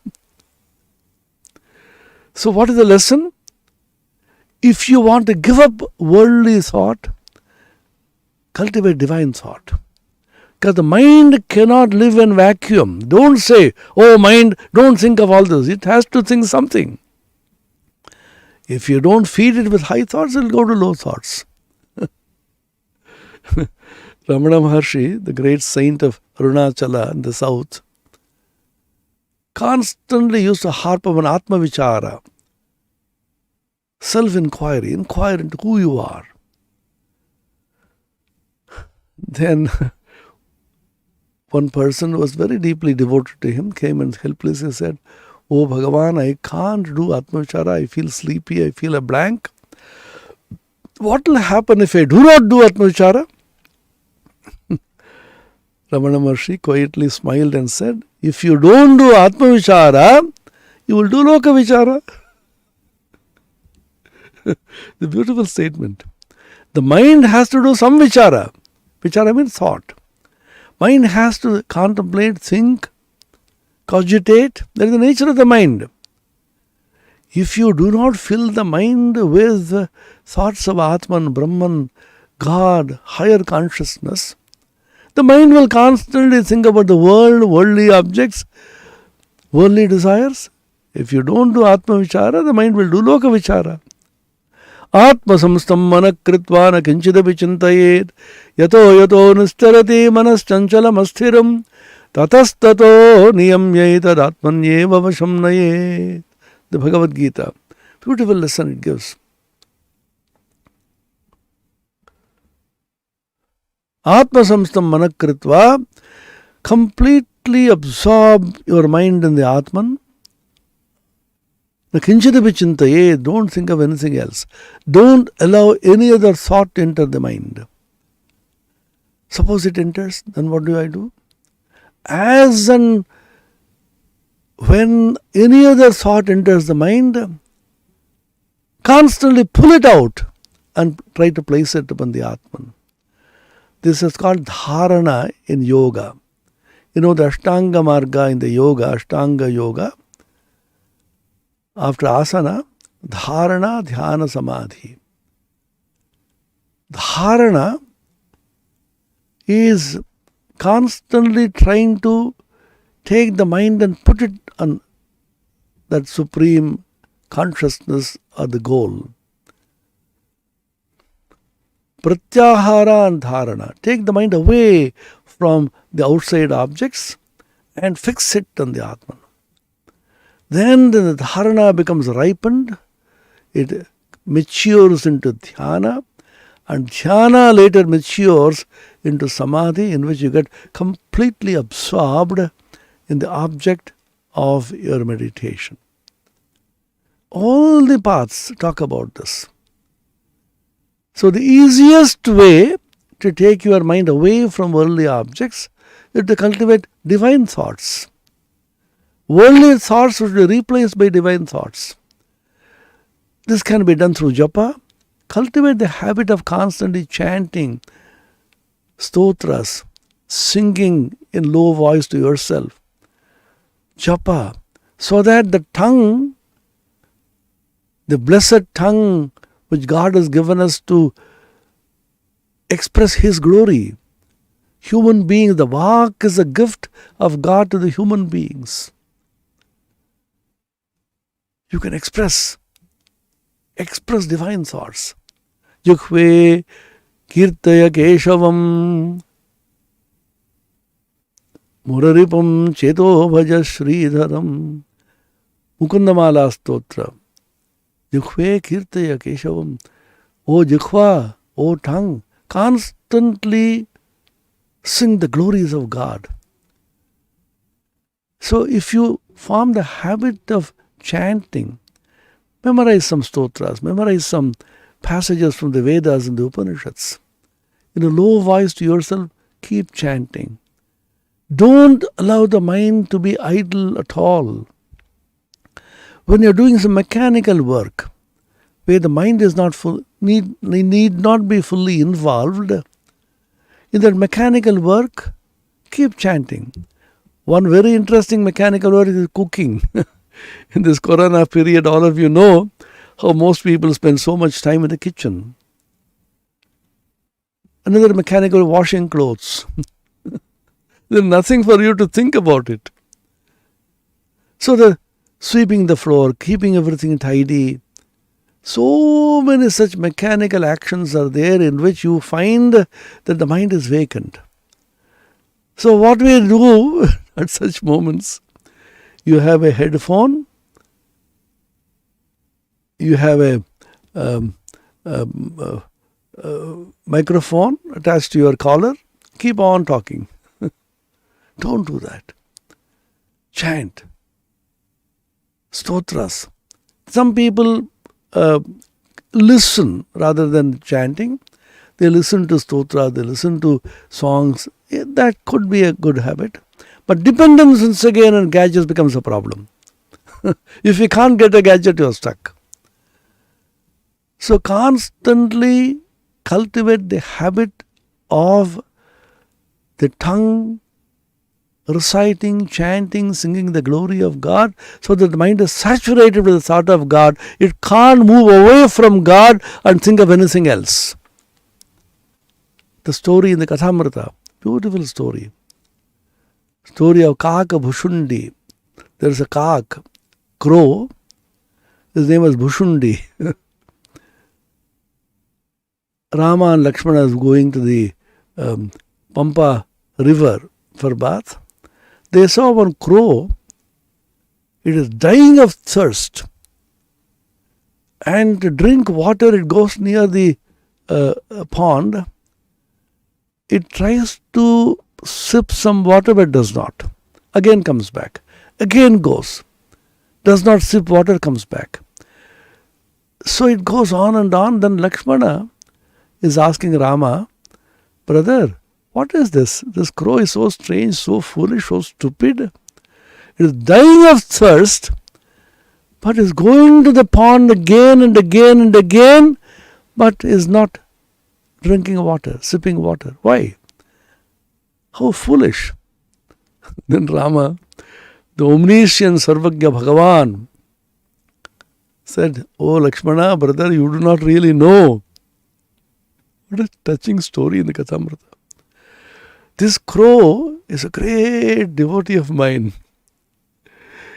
So what is the lesson? If you want to give up worldly thought, cultivate divine thought. Because the mind cannot live in vacuum. Don't say, oh mind, don't think of all this. It has to think something. If you don't feed it with high thoughts, it will go to low thoughts. Ramana Maharshi, the great saint of Arunachala in the south, constantly used to harp upon Atmavichara, self-inquiry, inquire into who you are. Then one person who was very deeply devoted to him came and helplessly said, oh Bhagavan, I can't do Atmavichara, I feel sleepy, I feel a blank. What will happen if I do not do Atmavichara? Ramana Maharshi quietly smiled and said, if you don't do Atmavichara, you will do Lokavichara. The beautiful statement. The mind has to do some vichara. Vichara means thought. Mind has to contemplate, think, cogitate. That is the nature of the mind. If you do not fill the mind with thoughts of Atman, Brahman, God, higher consciousness, the mind will constantly think about the world, worldly objects, worldly desires. If you don't do Atma Vichara, the mind will do Loka Vichara. Atma samstam manak kritva na kinchidapi chintayet yato yato nistarati manas chanchalam asthiram tatastato niyamyai tad atmanyeva vasham nayet. The Bhagavad Gita. Beautiful lesson it gives. Atma samstam manak kritva, completely absorb your mind in the Atman. Kinchidapi chintaye, don't think of anything else. Don't allow any other thought to enter the mind. Suppose it enters, then what do I do? As and when any other thought enters the mind, constantly pull it out and try to place it upon the Atman. This is called dharana in yoga. You know the Ashtanga Marga in the yoga, Ashtanga Yoga. After asana, dharana, dhyana, samadhi. Dharana is constantly trying to take the mind and put it on that supreme consciousness or the goal. Pratyahara and dharana. Take the mind away from the outside objects and fix it on the Atman. Then the dharana becomes ripened, it matures into dhyana, and dhyana later matures into samadhi, in which you get completely absorbed in the object of your meditation. All the paths talk about this. So the easiest way to take your mind away from worldly objects is to cultivate divine thoughts. Worldly thoughts should be replaced by divine thoughts. This can be done through japa. Cultivate the habit of constantly chanting stotras, singing in low voice to yourself. Japa, so that the tongue, the blessed tongue which God has given us to express His glory. Human beings, the Vak is a gift of God to the human beings. You can express divine thoughts. Jukhve kirtaya keshavam muraripam cheto bhaja sridharam Mukundamala stotra. Jukhve kirtaya keshavam. O Jukhva, O tongue, constantly sing the glories of God. So if you form the habit of chanting, memorize some stotras, memorize some passages from the Vedas and the Upanishads. In a low voice to yourself, keep chanting. Don't allow the mind to be idle at all. When you're doing some mechanical work, where the mind is not need not be fully involved, in that mechanical work, keep chanting. One very interesting mechanical word is cooking. In this Corona period, all of you know how most people spend so much time in the kitchen. Another mechanical, washing clothes. There's nothing for you to think about it. So the sweeping the floor, keeping everything tidy, so many such mechanical actions are there in which you find that the mind is vacant. So what we do at such moments, you have a headphone, you have a microphone attached to your collar, keep on talking. Don't do that. Chant. Stotras. Some people listen rather than chanting. They listen to stotra, they listen to songs. That could be a good habit. But dependence once again on gadgets becomes a problem. If you can't get a gadget, you're stuck. So constantly cultivate the habit of the tongue reciting, chanting, singing the glory of God, so that the mind is saturated with the thought of God. It can't move away from God and think of anything else. The story in the Kathamrita, beautiful story. Story of Kaka Bhushundi. There's a kak, crow. His name was Bhushundi. Rama and Lakshmana is going to the Pampa river for bath. They saw one crow. It is dying of thirst. And to drink water, it goes near the pond. It tries to sip some water but does not. Again comes back. Again goes. Does not sip water, comes back. So it goes on and on. Then Lakshmana is asking Rama, brother, what is this? This crow is so strange, so foolish, so stupid. It is dying of thirst, but is going to the pond again and again and again, but is not drinking water, sipping water. Why? How foolish. Then Rama, the omniscient Sarvagya Bhagavan, said, oh Lakshmana, brother, you do not really know. What a touching story in the Kathamrita. This crow is a great devotee of mine.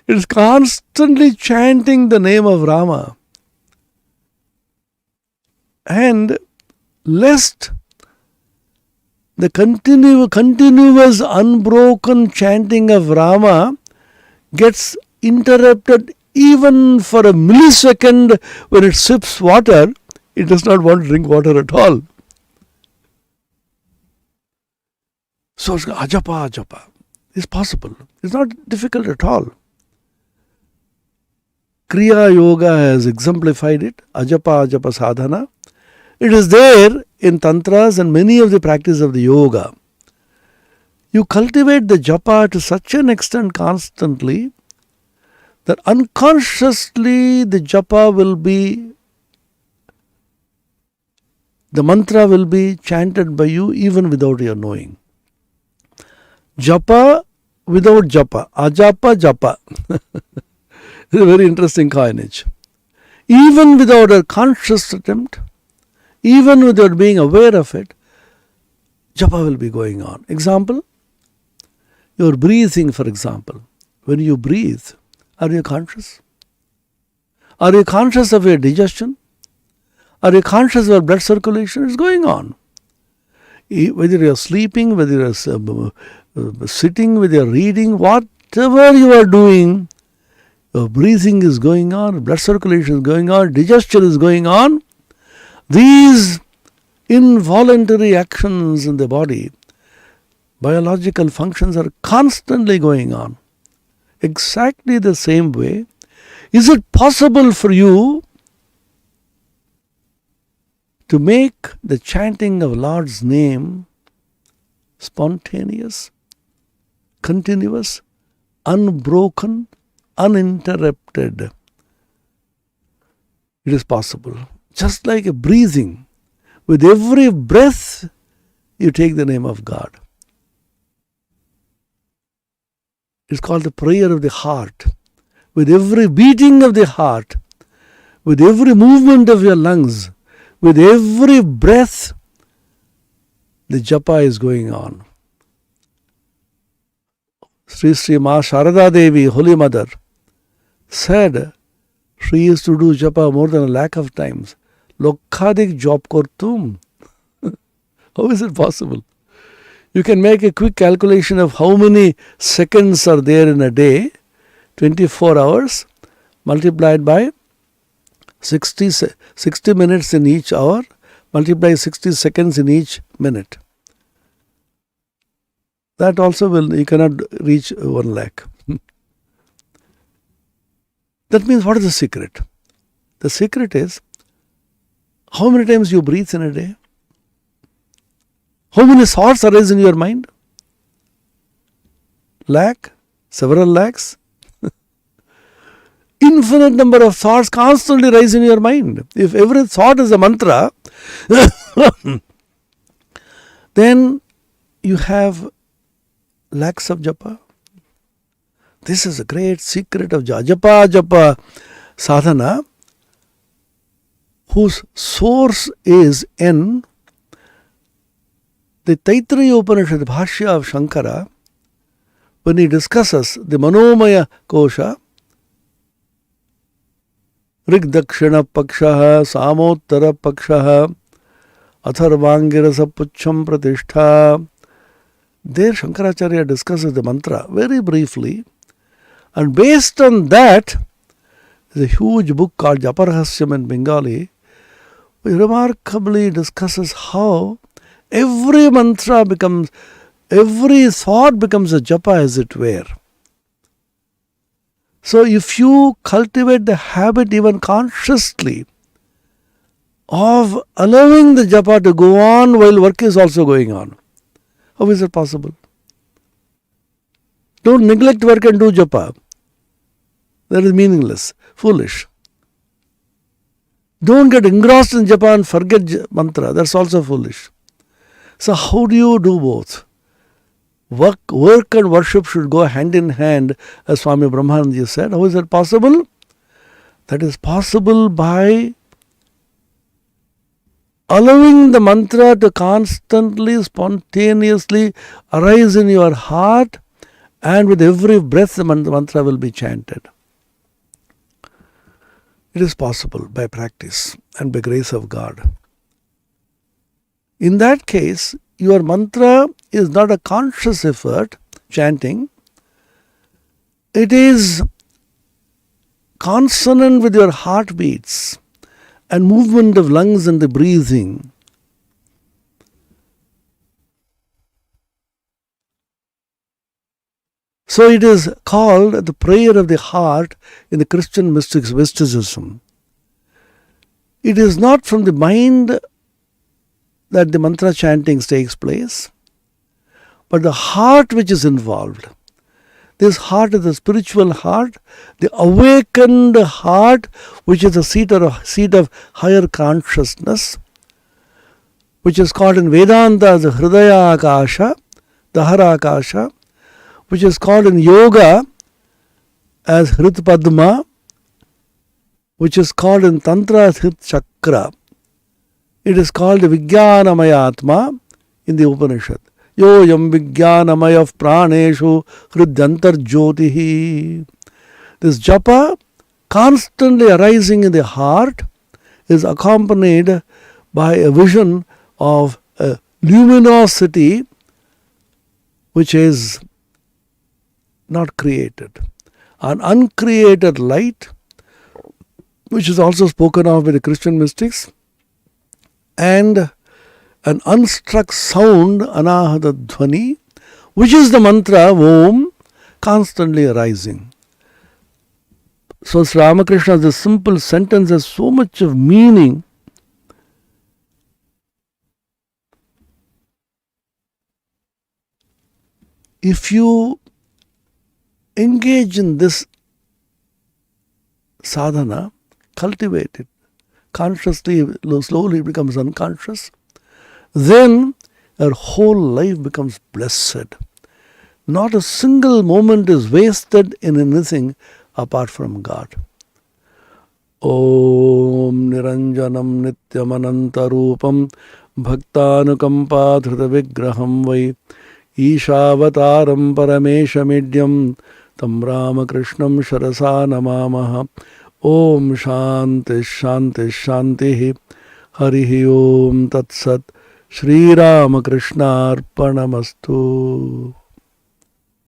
It is constantly chanting the name of Rama. And lest the continuous unbroken chanting of Rama gets interrupted even for a millisecond when it sips water, it does not want to drink water at all. So it's ajapa. It's possible. It's not difficult at all. Kriya Yoga has exemplified it. Ajapa sadhana. It is there in tantras and many of the practices of the yoga. You cultivate the japa to such an extent constantly that unconsciously the japa will be, the mantra will be chanted by you even without your knowing. Japa without japa. Ajapa japa. It's a very interesting coinage. Even without a conscious attempt, even without being aware of it, japa will be going on. Example, your breathing, for example. When you breathe, are you conscious? Are you conscious of your digestion? Are you conscious of your blood circulation? It's going on. Whether you are sleeping, whether you are sitting, whether you are reading, whatever you are doing, your breathing is going on, blood circulation is going on, digestion is going on. These involuntary actions in the body, biological functions are constantly going on. Exactly the same way, is it possible for you to make the chanting of Lord's name spontaneous, continuous, unbroken, uninterrupted? It is possible. Just like a breathing. With every breath, you take the name of God. It's called the prayer of the heart. With every beating of the heart, with every movement of your lungs, with every breath, the japa is going on. Sri Sri Ma Sharada Devi, Holy Mother, said she used to do japa more than 1,00,000 of times. Lokhadik job kortum. How is it possible? You can make a quick calculation of how many seconds are there in a day, 24 hours, multiplied by 60 minutes in each hour, multiply 60 seconds in each minute. That also you cannot reach 1,00,000. That means, what is the secret? The secret is, how many times you breathe in a day? How many thoughts arise in your mind? Lakh? Several lakhs? Infinite number of thoughts constantly rise in your mind. If every thought is a mantra, then you have lakhs of japa. This is a great secret of japa sadhana, whose source is in the Taittiriya Upanishad Bhashya of Shankara, when he discusses the Manomaya Kosha, Rigdakshina Pakshaha, Samottara Pakshaha, Atharvangirasa Pucham Pratishtha. There Shankaracharya discusses the mantra very briefly, and based on that, there's a huge book called Japarhasyam in Bengali, which remarkably discusses how every mantra becomes, every thought becomes a japa, as it were. So if you cultivate the habit even consciously of allowing the japa to go on while work is also going on, how is it possible? Don't neglect work and do japa. That is meaningless, foolish. Don't get engrossed in japa and forget mantra. That's also foolish. So how do you do both? Work and worship should go hand in hand, as Swami Brahmanandaji said. How is that possible? That is possible by allowing the mantra to constantly, spontaneously arise in your heart, and with every breath the mantra will be chanted. It is possible by practice and by grace of God. In that case, your mantra is not a conscious effort, chanting. It is consonant with your heartbeats and movement of lungs and the breathing. So it is called the prayer of the heart in the Christian mysticism. It is not from the mind that the mantra chanting takes place, but the heart which is involved. This heart is the spiritual heart, the awakened heart, which is the seat of higher consciousness, which is called in Vedanta as the Hridaya Akasha, the Hara Akasha, which is called in Yoga as Hrit Padma, which is called in Tantra as Hrit Chakra. It is called the Vijnanamaya Atma in the Upanishad. Yo yam Vijnanamaya of Praneshu Hridyantar Jyotihi. This japa, constantly arising in the heart, is accompanied by a vision of a luminosity which is not created. An uncreated light, which is also spoken of by the Christian mystics, and an unstruck sound, anahata dhvani, which is the mantra Om, constantly arising. So Sri Ramakrishna, this simple sentence has so much of meaning. If you engage in this sadhana, cultivate it consciously, slowly it becomes unconscious, then your whole life becomes blessed. Not a single moment is wasted in anything apart from God. Om Niranjanam Nityamanantarupam Bhaktanukampadhrita Vigraham Vai Ishavataram Parameshamidyam Tam Ramakrishnam Sharasa Namamaha. Om Shanti Shanti Shanti Harihi Om Tat Sat Shri Ramakrishna Arpanamastu.